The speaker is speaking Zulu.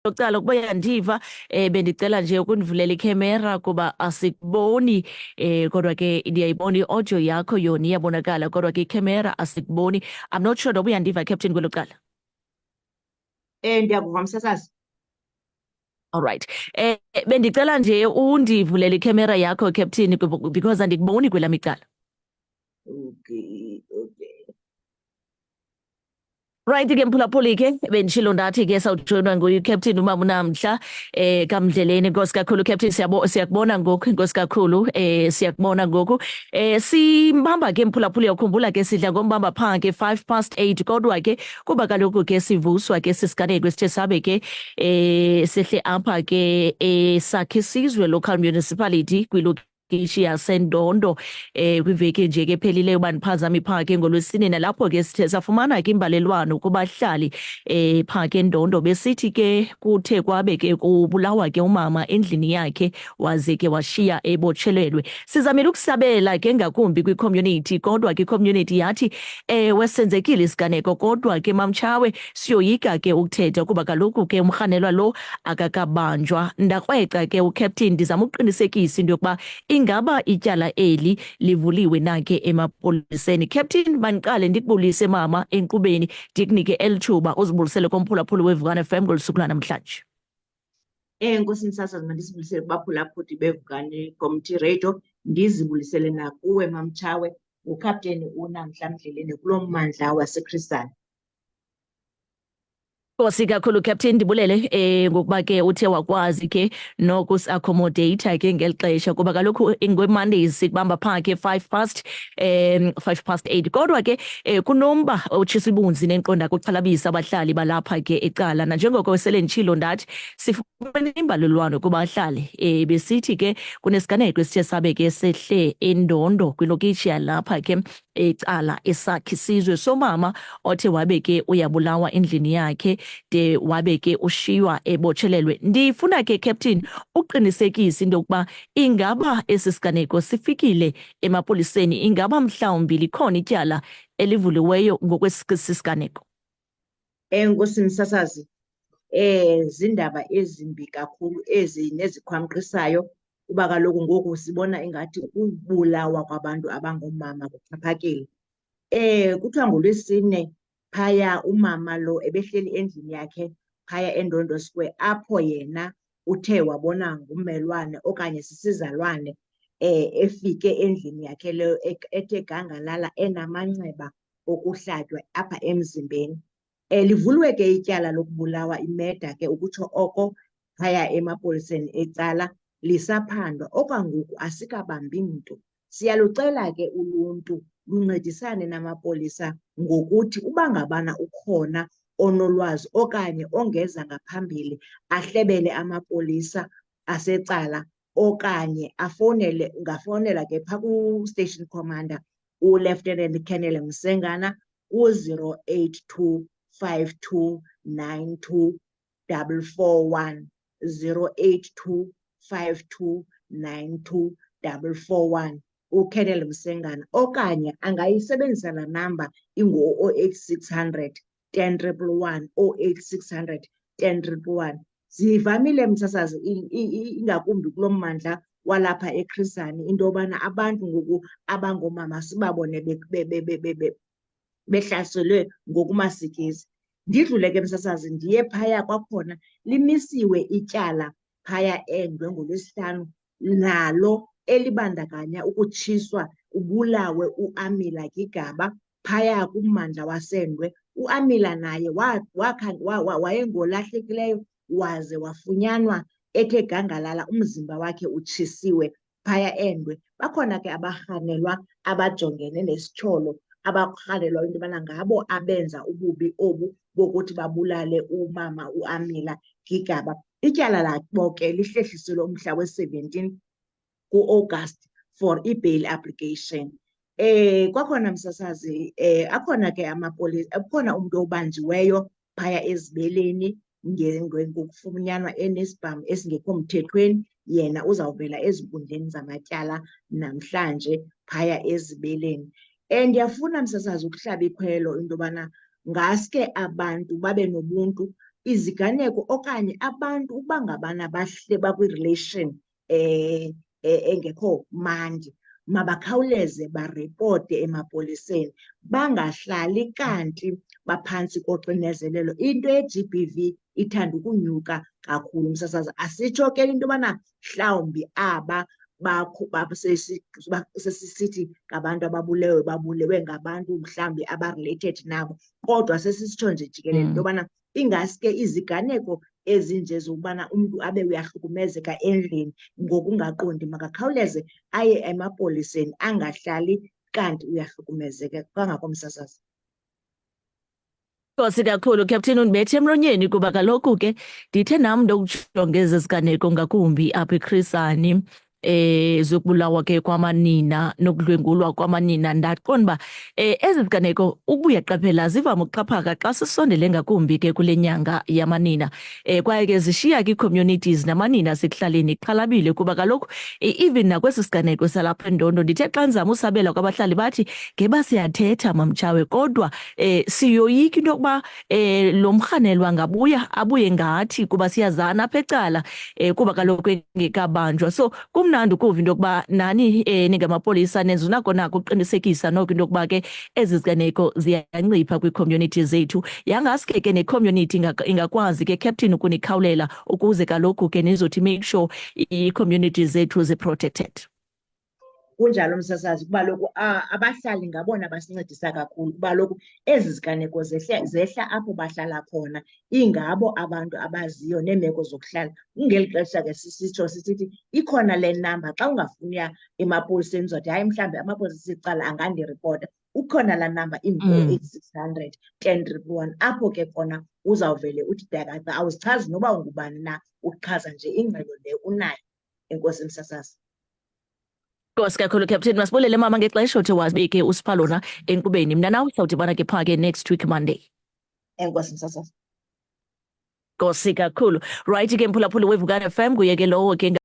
Lokuqala ukuba yandiva bendicela nje ukunivulela ikhamera kuba asikuboni kodwa ke ndiyayibona i-audio yakho yona iyabonakala kodwa ke ikhamera asikuboni. I'm not sure noba uyandiva Captain kwelokuqala. Ndiyakuva msasazi. All right. Bendicela nje undivulele ikhamera yakho Captain because andikuboni kwelam icala. Okay. Right ke mphulaphuli ke bendishilo ndathi ke sawujoyinwa nguCaptain uMama uNamhla kaMdleleni. Inkosi kakhulu Captain, siyakubona ngoku. Inkosi kakhulu siyakubona ngoku. Simbamba ke mphulaphuli, yakhumbula ke sidla ngombamba phaa ke 8:05 kodwa ke kuba kaloku ke sivuswa ke sisiganeko esithe sabe ke sehle apha ke Sakhe Sizwe Local Municipality kwilokishi yaseNdondo kwiveki nje ke phelileyo baniphazami phaa ke ngoLwesine, nalapho ke sithe safumana ke imbalelwano kubahlali phaa ke eNdondo besithi ke kuthe kwabe ke kubulawa ke umama endlini yakhe waze ke washiya ebotshelelwe. Sizamile ukusabela ke ngakumbi kwi-community kodwa ke i-community yathi wesenzekile isiganeko kodwa ke Mamtshawe siyoyika ke ukuthetha kuba kaloku ke umrhanelwa lo akakabanjwa. Ndakrweca ke uCaptain ndizama uqinisekisa into yokuba ingaba ityala eli livuliwe na ke emapoliseni. Captain, maniqale ndikubulise mama enkqubeni ndikunike elithuba uzibulisele komphulaphuli weVukane FM ngolusuku lwanamhlanje. Nkosi msasazi, mandisibulisele kubaphulaphuli beVukane Community Radio, ndizibulisele nakuwe Mamtshawe, uCaptain uNamhla Mdleleni kulo mmandla waseKhrisani. Nkosi kakhulu Captain, ndibulele ngokuba ke uthe wakwazi ke nokusi-accommodate ke ngeli xesha kuba kaloku ngwe-Mondays sikubamba phaa ke 8:05 kodwa ke kunomba otshisa ibunzi neqonda kuxhalabisa abahlali balapha ke ecala. Nanjengoko sele nditshilo ndathi sifumene imbalelwano kubahlali besithi ke kunesiganeko esithe sabe ke sehle eNdondo kwilokishi yalapha ke ecala eSakhe Sizwe somama othe wabe ke uyabulawa endlini yakhe de wabe ke ushiywa ebotshelelwe. Ndifuna ke Captain uqinisekise into yokuba ingaba esi siganeko sifikile emapoliseni, ingaba mhlawumbi likhona ityala elivuliweyo ngokwesisiganeko. Nkosi msasazi, zindaba ezimbi kakhulu ezi nezikhwamqisayo kuba kaloku ngoku sibona ingathi ukubulawa kwabantu abangoomama kuxhaphakile. Kuthiwa ngoLwesine phaya umama lo ebehleli endlini yakhe phaya eNdondo Square apho yena uthe wabona ngummelwane okanye sisizalwane efike endlini yakhe leyo ethe gangalala enamanxeba okuhlatywa apha emzimbeni. Livuliwe ke ityala lokubulawa, imeda ke ukutsho oko phaya emapoliseni ecala, lisaphandwa. Okwangoku asikabambi mntu. Siyalucela ke uluntu luncedisane namapolisa ngokuthi uba ngabana ukhona onolwazi okanye ongeza ngaphambili ahlebele amapolisa asecala okanye ungafowunela ke phaa ku-Station Commander uLieutenant Colonel Msengana ku-082 5292 441 082 5292 441 uKolonel Msengana, okanye angayisebenzisa laa namba ingu-08600 10111 08600 10111. Zivamile msasazi ingakumbi kulo mmandla walapha eKhrisani into yobana abantu ngoku abangoomama sibabone behlaselwe ngokumasikizi. Ndidlule ke msasazi ndiye phaya, kwakhona limisiwe ityala phaya eNdwe ngoLwesihlanu nalo elibandakanya ukutshiswa ubulawe uAmila Gigaba phaya kummandla waseNdwe. UAmila naye wayengolahlekileyo waze wafunyanwa ethe gangalala, umzimba wakhe utshisiwe phaya eNdwe. Bakhona ke abarhanelwa abajongene nesityholo abarhanelwa into yobana ngabo abenza ububi obu bokuthi babulale umama uAmila Gigaba. Ityala labo ke lihlehliselwe umhla we-17 ku-August for i-bail application. Kwakhona msasazi akhona ke akhona umntu obanjiweyo phaya ezibeleni ngokufunyanwa enesibhamu esingekho mthethweni. Yena uzawuvela ezinkundleni zamatyala namhlanje phaya ezibeleni. Ndiyafuna msasazi ukuhlaba ikhwelo into yobana ngaske abantu babe nobuntu iziganeko okanye abantu uba ngabana bahle bakwi-relation engekho mandi, mabakhawuleze baripote emapoliseni, bangahlali kanti baphantsi koxinezelelo. Into ye-GBV ithanda ukunyuka kakhulu, msasazi. Asitsho ke into yobana mhlawumbi aba sesisithi ngabantu babulewe ngabantu mhlawumbi aba-related nabo, kodwa sesisitsho nje jikelele into yobana ingaske iziganeko ezinje zokubana umntu abe uyahlukumezeka endlini ngokungaqondi, makakhawuleze aye emapoliseni, angahlali kanti uyahlukumezeka kangakomsasazi. Nkosi kakhulu Captain, undibethe emlonyeni kuba kaloku ke ndithe nam ndokujonga ezi ziganeko ngakumbi apha eChris Hani zokubulawa ke kwamanina nokudlwengulwa kwamanina, ndaqonda uba ezi ziganeko ukuba uyaqaphela zivame ukuxhaphaka xa sisondele ngakumbi ke kule nyanga yamanina. Kwaye ke zishiya ke ii-communities namanina asekuhlaleni xhalabile kuba kaloku even nakwesi siganeko salapha eNdondo ndithe xa ndizama usabela kwabahlali bathi ngeba siyathetha mamtshawe, kodwa siyoyika into yokuba lo mrhanelwa angabuya abuye ngathi kuba siyazana apha ecala kuba kaloku engekabanjwa. So kumnandi ukuva into yokuba nani ningamapolisa nenza unako nako uqinisekisa noko into yokuba ke ezi ziganeko ziyancipha kwii-community zethu. Yangaske ke ne-community ingakwazi ke Captain ukunikhawulela ukuze kaloku ke nizothi make sure ii-community zethu zi-protected. Kunjalo msasazi, kuba loku abahlali ngabona basincedisa kakhulu, kuba loku ezi ziganeko zehla apho bahlala khona, ingabo abantu abaziyo neemeko zokuhlala. Ngeli xesha ke sisitsho sisithi ikhona le namba, xa ungafuniya emapoliseni uzothi hayi mhlawumbi amapolisa sicala angandiripota, ukhona laa namba ingu-0600 1011, apho ke khona uzawuvele uthi dakata, awuzichazi noba ungubani na, uchaza nje ingxelo le unayo. Enkosi msasazi. Nkosi kakhulu Captain, masibulele mama ngexesha othe wazibeke usiphalona enkqubeni. Mna nawe sawudibana ke phaa ke next week Monday. Enkosi msasazi. Nkosi kakhulu. Right ke mphulaphuli weVukani FM kuye ke lowo ke